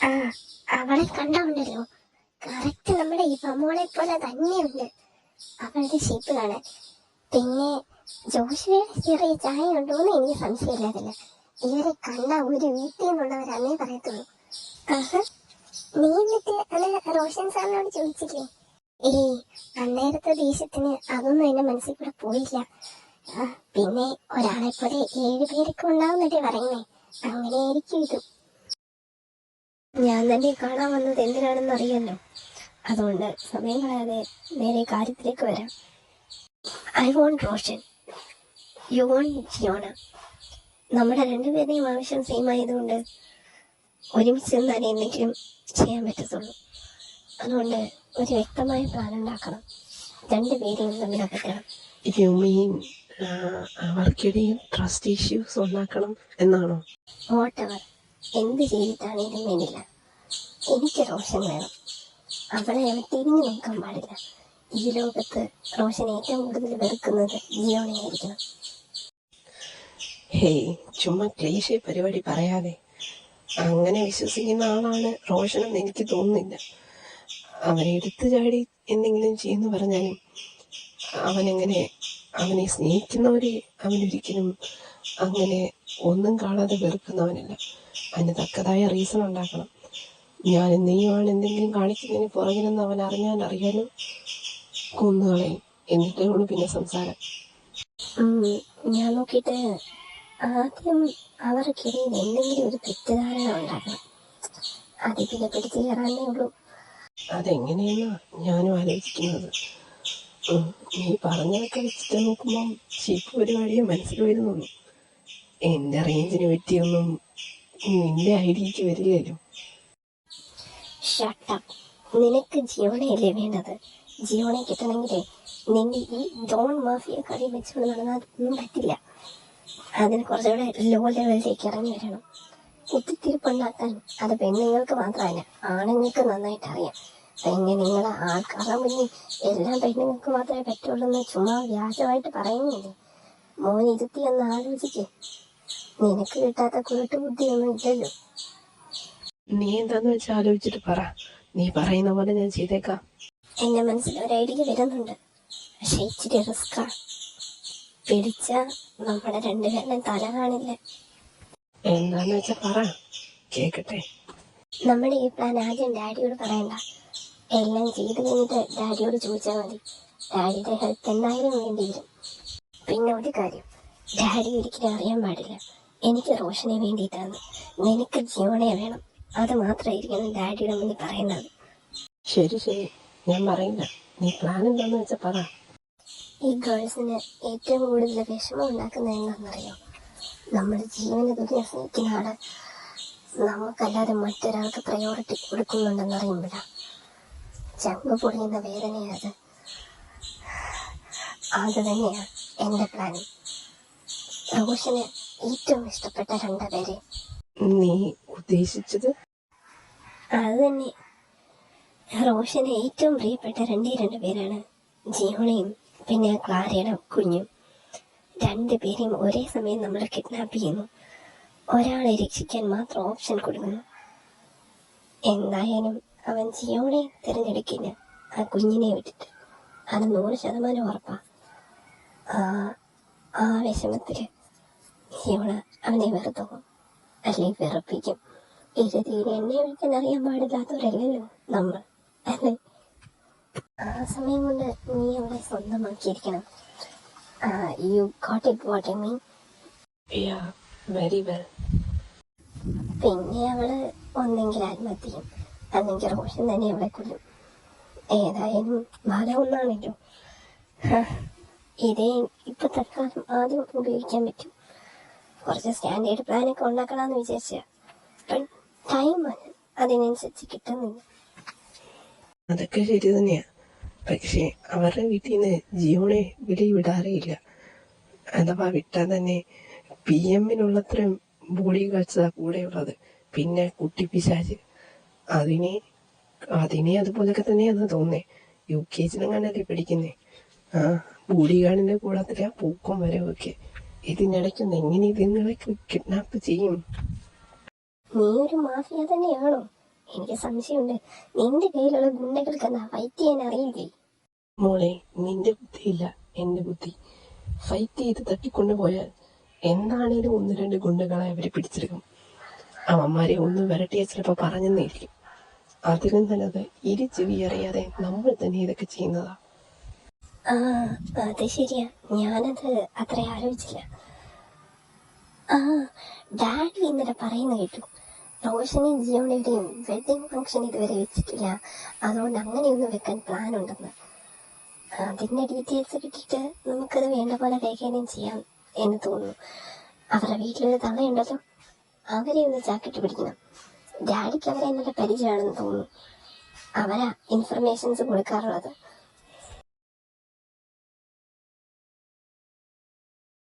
ആ അവളെ കണ്ടുണ്ടല്ലോ, കറക്റ്റ് നമ്മുടെ ഈ പമോളെ പോലെ തന്നെയുണ്ട് അവളുടെ ഷേപ്പ് കാണാൻ. പിന്നെ ജോഷുവയുടെ ചെറിയ ചായ ഉണ്ടോന്ന് എനിക്ക് സംശയമില്ലാതില്ല. ഇവരെ കണ്ട ഒരു വീട്ടിൽ നിന്നുള്ളവരന്നേ പറയത്തുള്ളൂ. ആഹാ, നീ എന്നിട്ട് അത് റോഷൻ സാറിനോട് ചോദിച്ചില്ലേ? ഏയ്, അന്നേരത്തെ ദേഷ്യത്തിന് അതൊന്നും എന്റെ മനസ്സിൽ കൂടെ പോയില്ല. പിന്നെ ഒരാളെ പോലെ 7 പേരൊക്കെ ഉണ്ടാവുന്നല്ലേ പറയുന്നേ, അങ്ങനെയായിരിക്കും ഇത്. ഞാൻ തന്നെ കാണാൻ വന്നത് എന്തിനാണെന്ന് അറിയാലോ, അതുകൊണ്ട് സമയം കളയാതെ നേരെ കാര്യത്തിലേക്ക് വരാം. I want Roshan, you want Jiona. നമ്മുടെ രണ്ടുപേരുടെയും ആവശ്യം സെയിം ആയതുകൊണ്ട് ഒരുമിച്ച് നിന്നാലേ എന്തെങ്കിലും ചെയ്യാൻ പറ്റത്തുള്ളൂ. അതുകൊണ്ട് ഒരു വ്യക്തമായ പ്ലാൻ ഉണ്ടാക്കണം, രണ്ടുപേരെയും തമ്മിൽ അകറ്റണം. അവർക്കിടയിൽ ട്രസ്റ്റ് ഇഷ്യൂസ് ഉണ്ടാക്കണം എന്നാണോ? വാട്ടെവർ, എന്ത് ചെയ്തിട്ടാണേലും വേണ്ടില്ല, എനിക്ക് റോഷൻ വേണം. അവളെ അവൻ തിരിഞ്ഞു നോക്കാൻ പാടില്ല. ഈ ലോകത്ത് റോഷൻ ഏറ്റവും കൂടുതൽ വെറുക്കുന്നത് ജിയോണയായിരിക്കണം. ഹേയ്, ചുമ്മാ ക്ലീശേ പരിപാടി പറയാതെ. അങ്ങനെ വിശ്വസിക്കുന്ന ആളാണ് റോഷനെന്ന് എനിക്ക് തോന്നുന്നില്ല. അവനെ എടുത്തു ചാടി എന്തെങ്കിലും ചെയ്യുന്നു പറഞ്ഞാലും അവനെ സ്നേഹിക്കുന്നവരെ അവനൊരിക്കലും അങ്ങനെ ഒന്നും കാണാതെ വെറുക്കുന്നവനല്ല. അതിന് തക്കതായ റീസൺ ഉണ്ടാക്കണം. ഞാൻ നീയുമാണ് എന്തെങ്കിലും കാണിക്കുന്നതിന് പുറകിലെന്ന് അവൻ അറിയാനും കൊന്നുകളയും. എന്നിട്ടേ ഉള്ളൂ പിന്നെ സംസാരം. ഞാൻ നോക്കിയിട്ട് ആദ്യം അവർക്കിടയിൽ എന്തെങ്കിലും ഒരു തെറ്റിദ്ധാരണ ഉണ്ടാക്കണം, അത് പിന്നെ പിടിച്ചു കയറാനേ ഉള്ളൂ. അതെങ്ങനെയെന്നാ ഞാനും ആലോചിക്കുന്നത്. നീ പറഞ്ഞതൊക്കെ വെച്ചിട്ട് നോക്കുമ്പം ചീപ്പ് പരിപാടിയെ മനസ്സിൽ വരുന്നുള്ളൂ. എന്റെ റേഞ്ചിന് പറ്റിയൊന്നും നിന്റെ ഐഡിയക്ക് വരില്ലല്ലോ. നിനക്ക് ജിയോണയല്ലേ വേണ്ടത്? ജിയോണെ കിട്ടണമെങ്കിലേ നിന്റെ ഈ ഡോൺ മാഫിയ കളി വെച്ചുകൊണ്ട് നടന്നാൽ ഒന്നും പറ്റില്ല. അതിന് കുറച്ചുകൂടെ ലോ ലെവലിലേക്ക് ഇറങ്ങി വരണം. കുത്തിത്തിരിപ്പുണ്ടാക്കാൻ അത് പെണ്ണുങ്ങൾക്ക് മാത്രമല്ല, ആണുങ്ങൾക്ക് നന്നായിട്ട് അറിയാം. പിന്നെ നിങ്ങളെ ആൾക്കാരുടെ മുന്നിൽ എല്ലാം പെണ്ണുങ്ങൾക്ക് മാത്രമേ പറ്റുള്ളൂ എന്ന് ചുമ്മാ വ്യാജമായിട്ട് പറയുന്നില്ലേ? മോൻ ഇരുത്തി എന്ന് ആലോചിക്കേ, നിനക്ക് കിട്ടാത്ത കുരുട്ട് ബുദ്ധിയൊന്നും ഇല്ലല്ലോ. നീ എന്താന്ന് വെച്ചാൽ ആലോചിച്ചിട്ട് പറ. നീ പറയുന്ന പോലെ ഞാൻ ചെയ്തേക്കാം. എന്റെ മനസ്സിൽ ഒരു ഐഡിയ വരുന്നുണ്ട്, പക്ഷെ ഇച്ചിരി റിസ്ക്കാ. പിടിച്ച നമ്മുടെ രണ്ടുപേരുടെയും തല കാണില്ല. എന്താന്ന് വെച്ചാ പറ, കേക്കട്ടെ. നമ്മുടെ ഈ പ്ലാൻ ആദ്യം ഡാഡിയോട് പറയണ്ട. എല്ലാം ചെയ്ത് കഴിഞ്ഞിട്ട് ഡാഡിയോട് ചോദിച്ചാൽ മതി. ഡാഡിയുടെ ഹെൽപ്പ് എന്തായാലും വേണ്ടി വരും. പിന്നെ ഒരു കാര്യം, ഡാഡി ഒരിക്കലും അറിയാൻ പാടില്ല എനിക്ക് റോഷനെ വേണ്ടിയിട്ടാണ്. നിനക്ക് ജിയോണയെ വേണം, അത് മാത്രമായിരിക്കണം ഡാഡിയുടെ മുന്നിൽ പറയുന്നത്. ശരി, ഞാൻ പറയില്ല. നീ പ്ലാൻ എന്താന്ന് വെച്ചാ പറ. ഈ ഗേൾസിന് ഏറ്റവും കൂടുതൽ വിഷമം ഉണ്ടാക്കുന്നത് എന്താണെന്നറിയോ? നമ്മുടെ ജീവന തുല്യ സ്നേഹിക്കുന്ന ആള് നമുക്കല്ലാതെ മറ്റൊരാൾക്ക് പ്രയോറിറ്റി കൊടുക്കുന്നുണ്ടെന്നറിയുമ്പോഴാ ചങ്ക് പൊളിയുന്ന വേദനയത്. അത് തന്നെയാ എന്റെ പ്ലാനും. റോഷന് ഏറ്റവും ഇഷ്ടപ്പെട്ട 2 പേരെ. നീ ഉദ്ദേശിച്ചത്? അത് തന്നെ, റോഷന് ഏറ്റവും പ്രിയപ്പെട്ട 2 പേരാണ് ജിയോണയും പിന്നെ ക്ലാരയുടെ കുഞ്ഞും. 2 പേരെയും ഒരേ സമയം നമ്മൾ കിഡ്നാപ്പ് ചെയ്യുന്നു. ഒരാളെ രക്ഷിക്കാൻ മാത്രം ഓപ്ഷൻ കൊടുക്കുന്നു. എന്തായാലും അവൻ ജിയോണെ തിരഞ്ഞെടുക്കില്ല, ആ കുഞ്ഞിനെ വിട്ടിട്ട്. അത് 100% ഉറപ്പാ. ആ വിഷമത്തില് ജിയോണ അവനെ വെറുതോ അല്ലെങ്കിൽ വെറുപ്പിക്കും. ഇരുതിയിൽ എണ്ണ ഒഴിക്കാൻ അറിയാൻ പാടില്ലാത്തവരല്ലല്ലോ നമ്മൾ, അല്ലേ? ആ സമയം കൊണ്ട് നീ അവളെ സ്വന്തമാക്കിയിരിക്കണം. You got it what I mean? Very well. പിന്നെ അവള് ഒന്നെങ്കിൽ ആത്മഹത്യ ചെയ്യും, അല്ലെങ്കിൽ റോഷൻ തന്നെ അവളെ കൊല്ലും. ഏതായാലും ഫലം ഒന്നാണല്ലോ. ഇതേ ഇപ്പൊ തൽക്കാലം ആദ്യം ഉപയോഗിക്കാൻ പറ്റും. കുറച്ച് സ്റ്റാൻഡേർഡ് പ്ലാനൊക്കെ ഉണ്ടാക്കണമെന്ന് വിചാരിച്ച ടൈം അതിനനുസരിച്ച് കിട്ടുന്നില്ല. അതൊക്കെ ശരി തന്നെയാ. പക്ഷെ അവരുടെ വീട്ടിൽ നിന്ന് ജിയോണെ വിടാറിയില്ല. അഥവാ വിട്ടാൽ തന്നെ PM-നുള്ളത്രയും ബോഡി ഗാർഡ്സാ കൂടെയുള്ളത്. പിന്നെ കുട്ടിപ്പിശാച്, അതിനെ അതുപോലൊക്കെ തന്നെയാന്ന് തോന്നേ. UKG-ലെങ്ങാണ്ടല്ലേ പഠിക്കുന്നേ. ബോഡി ഗാർഡിന്റെ കൂടത്തിലാ പൂക്കും വരവൊക്കെ. ഇതിനിടയ്ക്കൊന്ന് എങ്ങനെ ഇതിങ്ങളെ കിഡ്നാപ്പ് ചെയ്യും? നീ ഒരു മാഫിയ തന്നെയാണോ? എനിക്ക് സംശയമുണ്ട്. നിന്റെ കയ്യിലുള്ള ഗുണ്ടകൾക്ക് എന്നാ ഫൈറ്റ് ചെയ്യാൻ അറിയില്ലേ? മോളെ, നിന്റെ ബുദ്ധിയില്ല എന്റെ ബുദ്ധി. ഫൈറ്റ് ചെയ്ത് തട്ടിക്കൊണ്ടുപോയാൽ എന്താണേലും 1-2 ഗുണ്ടകളെ അവരെ പിടിച്ചെടുക്കും. അവന്മാരെ ഒന്ന് വിരട്ടിയ ചിലപ്പോ പറഞ്ഞെന്നിരിക്കും. അതിലും നല്ലത് ചെവി അറിയാതെ നമ്മൾ തന്നെ ഇതൊക്കെ ചെയ്യുന്നതാ. ആ, അത് ശരിയാ. ഞാനത് അത്ര ആലോചിച്ചില്ല. ആ, ഡാഡി ഇന്നലെ പറയുന്ന കേട്ടു, റോഷനെയും ജിയോണയുടെയും വെഡിങ് ഫംഗ്ഷൻ ഇതുവരെ വെച്ചിട്ടില്ല, അതുകൊണ്ട് അങ്ങനെയൊന്നും വെക്കാൻ പ്ലാൻ ഉണ്ടെന്ന്. അതിന്റെ ഡീറ്റെയിൽസ് കിട്ടിയിട്ട് നമുക്കത് വേണ്ട പോലെ കൈകാര്യം ചെയ്യാം എന്ന് തോന്നുന്നു. അവരുടെ വീട്ടിലൊരു തള്ളയുണ്ടല്ലോ, അവരെ ഒന്ന് ചാക്കിട്ട് പിടിക്കണം. ഡാഡിക്ക് അവരെ നല്ല പരിചയമാണെന്ന് തോന്നുന്നു. അവരാ ഇൻഫർമേഷൻസ് കൊടുക്കാറുള്ളത്.